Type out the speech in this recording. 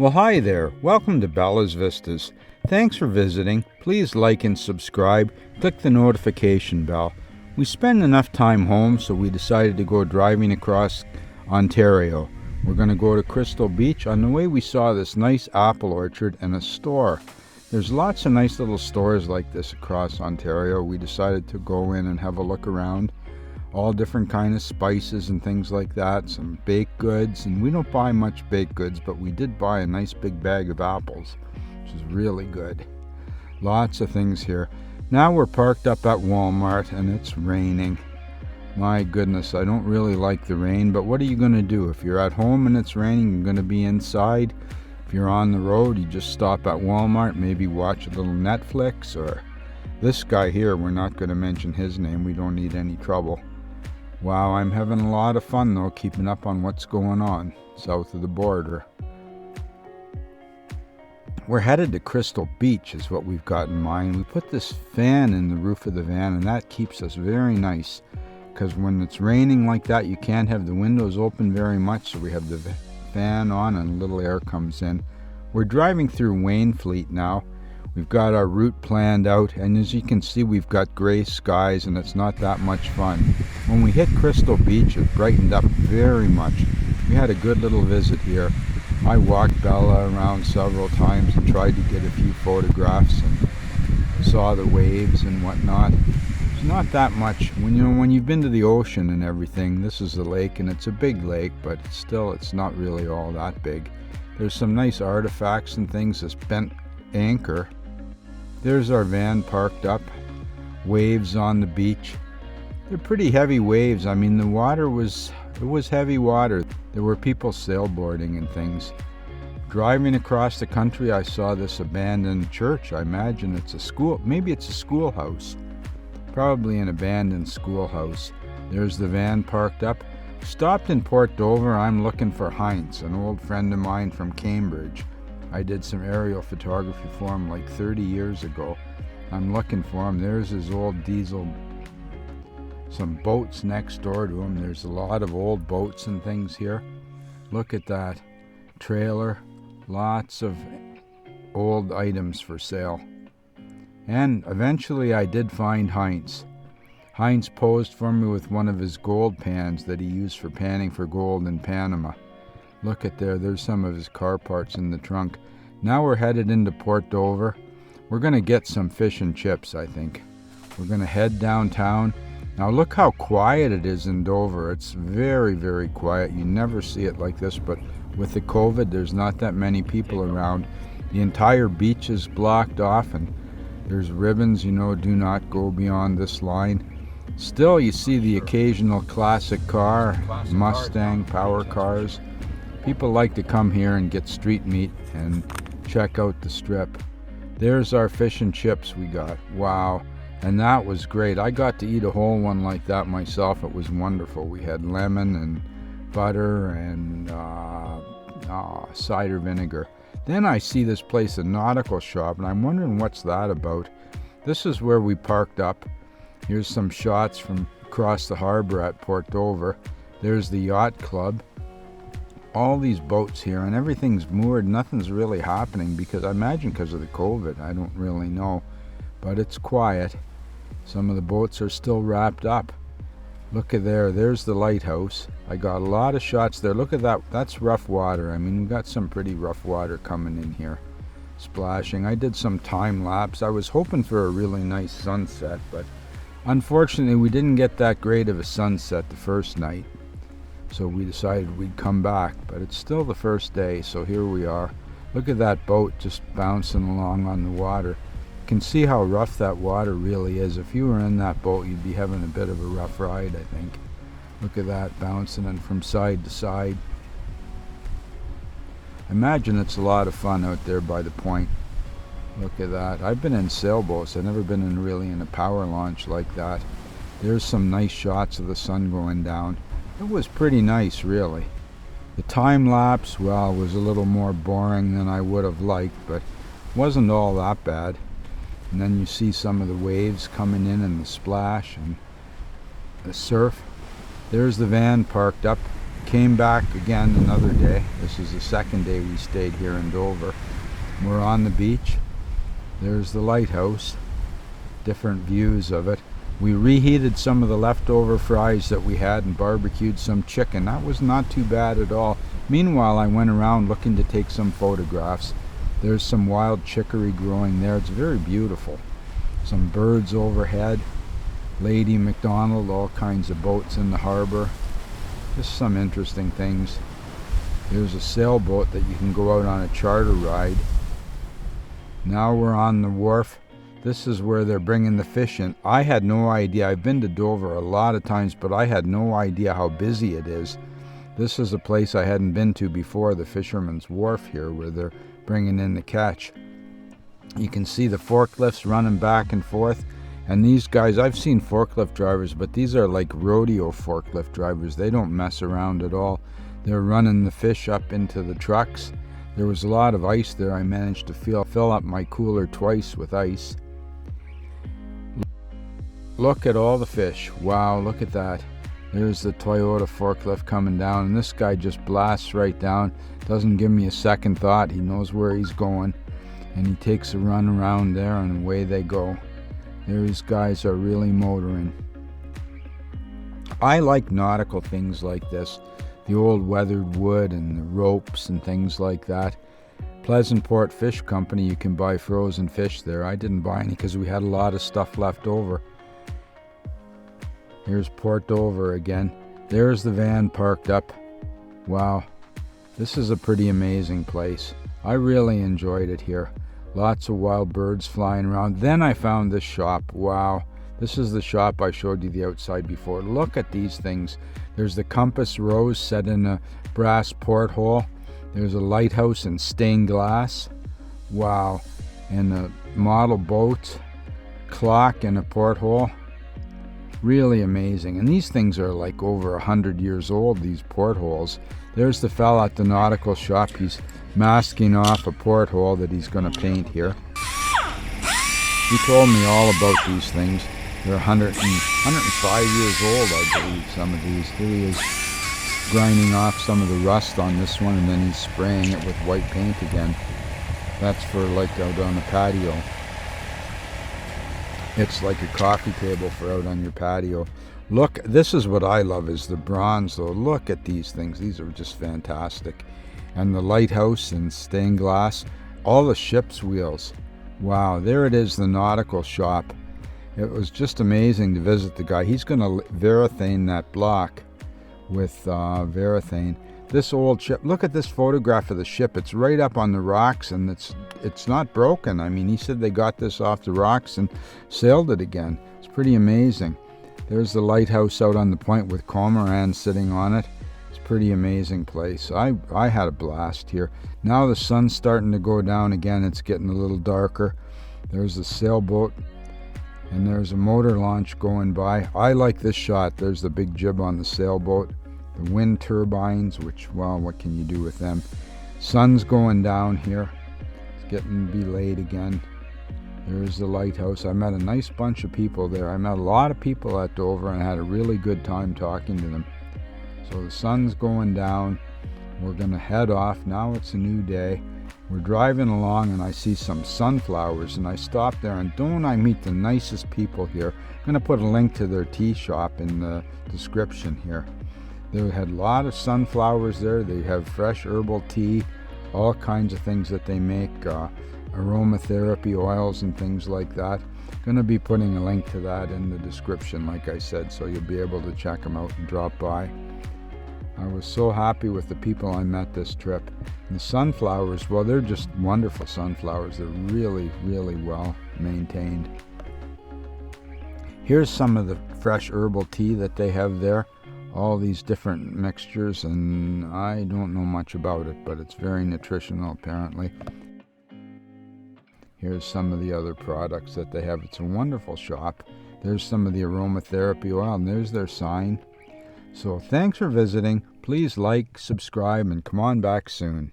Well, hi there. Welcome to Bella's Vistas. Thanks for visiting. Please like and subscribe. Click the notification bell. We spend enough time home, so we decided to go driving across Ontario. We're going to go to Crystal Beach. On the way, we saw this nice apple orchard and a store. There's lots of nice little stores like this across Ontario. We decided to go in and have a look around. All different kind of spices and things like that, some baked goods, and we don't buy much baked goods, but we did buy a nice big bag of apples, which is really good. Lots of things here. Now we're parked up at Walmart and it's raining. My goodness, I don't really like the rain, but what are you going to do? If you're at home and it's raining, you're going to be inside. If you're on the road, you just stop at Walmart, maybe watch a little Netflix, or this guy here, we're not going to mention his name, we don't need any trouble. Wow, I'm having a lot of fun though, keeping up on what's going on south of the border. We're headed to Crystal Beach is what we've got in mind. We put this fan in the roof of the van and that keeps us very nice, because when it's raining like that you can't have the windows open very much, so we have the fan on and a little air comes in. We're driving through Wainfleet now. We've got our route planned out, and as you can see, we've got gray skies and it's not that much fun. When we hit Crystal Beach, it brightened up very much. We had a good little visit here. I walked Bella around several times and tried to get a few photographs and saw the waves and whatnot. It's not that much. When you've been to the ocean and everything, this is the lake, and it's a big lake, but still it's not really all that big. There's some nice artifacts and things, this bent anchor. There's our van parked up. Waves on the beach. They're pretty heavy waves. I mean, the water was heavy water. There were people sailboarding and things. Driving across the country, I saw this abandoned church. I imagine it's a school. Maybe it's a schoolhouse. Probably an abandoned schoolhouse. There's the van parked up. Stopped in Port Dover. I'm looking for Heinz, an old friend of mine from Cambridge. I did some aerial photography for him like 30 years ago. I'm looking for him. There's his old diesel. Some boats next door to him. There's a lot of old boats and things here. Look at that. Trailer. Lots of old items for sale. And eventually I did find Heinz. Heinz posed for me with one of his gold pans that he used for panning for gold in Panama. Look at there's some of his car parts in the trunk. Now we're headed into Port Dover. We're going to get some fish and chips, I think. We're going to head downtown. Now look how quiet it is in Dover. It's very, very quiet. You never see it like this, but with the COVID, there's not that many people around. The entire beach is blocked off, and there's ribbons, do not go beyond this line. Still, you see the occasional classic car, Mustang, power cars. People like to come here and get street meat and check out the strip. There's our fish and chips we got. Wow. And that was great. I got to eat a whole one like that myself. It was wonderful. We had lemon and butter and cider vinegar. Then I see this place, a Nautical Shop, and I'm wondering what's that about. This is where we parked up. Here's some shots from across the harbor at Port Dover. There's the yacht club. All these boats here, and everything's moored. Nothing's really happening because I imagine because of the COVID. I don't really know, but it's quiet. Some of the boats are still wrapped up. Look at there's the Lighthouse. I got a lot of shots there. Look at that. That's rough water. I mean, we got some pretty rough water coming in here, splashing. I did some time lapse. I was hoping for a really nice sunset, but unfortunately we didn't get that great of a sunset the first night. So we decided we'd come back, but it's still the first day, so here we are. Look at that boat just bouncing along on the water. You can see how rough that water really is. If you were in that boat, you'd be having a bit of a rough ride, I think. Look at that, bouncing and from side to side. Imagine it's a lot of fun out there by the point. Look at that. I've been in sailboats. I've never been really in a power launch like that. There's some nice shots of the sun going down. It was pretty nice, really. The time lapse, well, was a little more boring than I would have liked, but wasn't all that bad. And then you see some of the waves coming in and the splash and the surf. There's the van parked up. Came back again another day. This is the second day we stayed here in Dover. We're on the beach. There's the lighthouse. Different views of it. We reheated some of the leftover fries that we had and barbecued some chicken. That was not too bad at all. Meanwhile, I went around looking to take some photographs. There's some wild chicory growing there. It's very beautiful. Some birds overhead. Lady McDonald, all kinds of boats in the harbor. Just some interesting things. There's a sailboat that you can go out on a charter ride. Now we're on the wharf. This is where they're bringing the fish in. I had no idea. I've been to Dover a lot of times, but I had no idea how busy it is. This is a place I hadn't been to before, the Fisherman's Wharf here, where they're bringing in the catch. You can see the forklifts running back and forth. And these guys, I've seen forklift drivers, but these are like rodeo forklift drivers. They don't mess around at all. They're running the fish up into the trucks. There was a lot of ice there. I managed to fill up my cooler twice with ice. Look at all the fish. Wow, look at that. There's the Toyota forklift coming down, and this guy just blasts right down. Doesn't give me a second thought. He knows where he's going, and he takes a run around there, and away they go. These guys are really motoring. I like nautical things like this. The old weathered wood and the ropes and things like that. Pleasantport Fish Company, you can buy frozen fish there. I didn't buy any because we had a lot of stuff left over. Here's Port Dover again. There's the van parked up. Wow, this is a pretty amazing place. I really enjoyed it here. Lots of wild birds flying around. Then I found this shop. Wow. This is the shop I showed you the outside before. Look at these things. There's the compass rose set in a brass porthole. There's a lighthouse in stained glass. Wow. And a model boat. Clock in a porthole. Really amazing. And these things are like over 100 years old, these portholes. There's the fella at the Nautical Shop. He's masking off a porthole that he's going to paint here. He told me all about these things. They're 105 years old, I believe, some of these. Here he is grinding off some of the rust on this one, and then he's spraying it with white paint again. That's for like out on the patio. It's like a coffee table for out on your patio. Look, this is what I love, is the bronze though. Look at these things. These are just fantastic. And the lighthouse in stained glass. All the ship's wheels. Wow, there it is, the Nautical Shop. It was just amazing to visit the guy. He's going to varathane that block with varathane. This old ship, look at this photograph of the ship. It's right up on the rocks, and it's not broken. I mean, he said they got this off the rocks and sailed it again. It's pretty amazing. There's the lighthouse out on the point with cormorants sitting on it. It's a pretty amazing place. I had a blast here. Now the sun's starting to go down again. It's getting a little darker. There's the sailboat, and there's a motor launch going by. I like this shot. There's the big jib on the sailboat. The wind turbines, which, well, what can you do with them? Sun's going down here. It's getting to be late again. There's the lighthouse. I met a nice bunch of people there. I met a lot of people at Dover and had a really good time talking to them. So the sun's going down. We're going to head off. Now it's a new day. We're driving along and I see some sunflowers, and I stop there, and don't I meet the nicest people here. I'm going to put a link to their tea shop in the description here. They had a lot of sunflowers there. They have fresh herbal tea, all kinds of things that they make, aromatherapy oils and things like that. Going to be putting a link to that in the description, like I said, so you'll be able to check them out and drop by. I was so happy with the people I met this trip. And the sunflowers, well, they're just wonderful sunflowers. They're really, really well maintained. Here's some of the fresh herbal tea that they have there. All these different mixtures, and I don't know much about it, but it's very nutritional apparently. Here's some of the other products that they have. It's a wonderful shop. There's some of the aromatherapy oil, and there's their sign. So thanks for visiting. Please like, subscribe, and come on back soon.